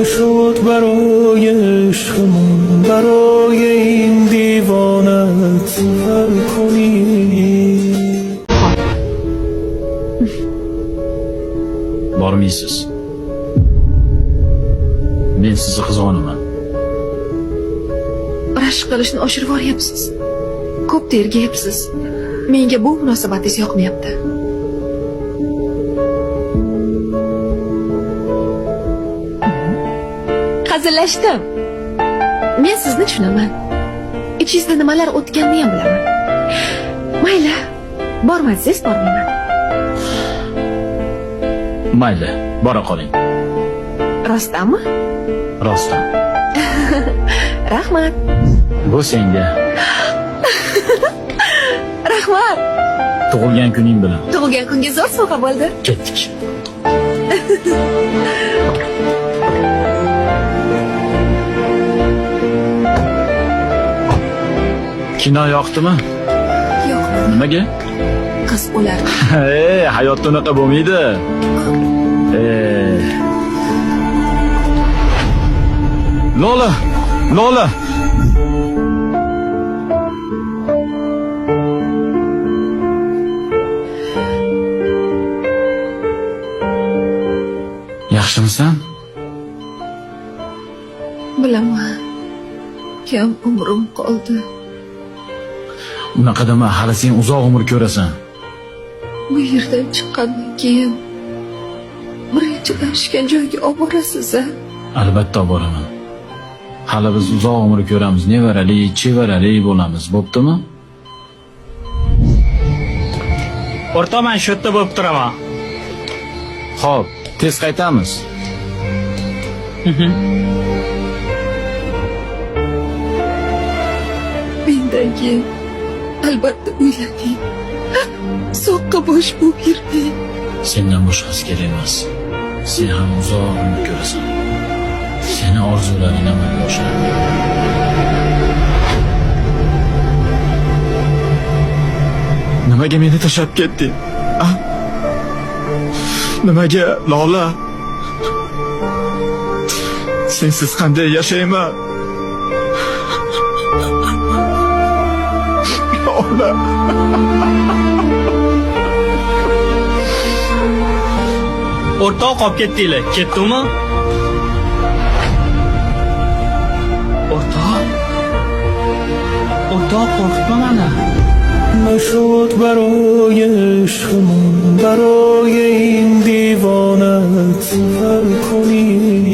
نشد برای عشقمون برای این دیوانت سفر کنی. Bormaysiz. Men sizni qizonaman. Rashk qilishni oshirib yuboryapsiz. Ko'p tergayapsiz. Menga bu munosabatingiz yoqmayapti. Hazillashdim. Men sizni tushunaman. Ichingizda nimalar o'tganini ham bilaman. Mayli, bormasangiz bormayman. Mayli, bora qoling. Rostdanmi? Rostdan. Rahmat. Bu senga. Rahmat. Tug'ilgan kuning bilan. Tug'ilgan kunga zo'r sovg'a bo'ldi. Ketdik. Kino yoqdimi? Yo'q, Nimaga? qiz o'lar. Hayotda unaqa bo'lmaydi. Lola, Lola. Yaxshimisan? Bilaman. Kam umrim qoldi. Unaqa dema, hali sen uzoq umr ko'rasan. Bu yerdan chiqqandan keyin birinchi tanishgan joyga olib borasiz-a? Albatta olib boraman. Hali biz uzoq umr ko'ramiz, nevarali, chevarali bo'lamiz, bo'ptimi? O'rtoqman shu yerda bo'lib turaman. Xo'p, tez qaytamiz. Mendan keyin albatta uylaning. Soqqa bosh bo'lib yuring. Sendan boshqasi kerak emas. Sen ham uzoq umr ko'rasan. Seni orzularing amalga oshadi. Nimaga meni tashlab ketding? Nimaga, Lola? Sensiz qanday yashayman? Lola. O'rtoq qolib ketdinglar. Ketdingmi? O'rtoq qo'rqitma meni. نشد برای عشقمون برای این دیوانت سفر کنی.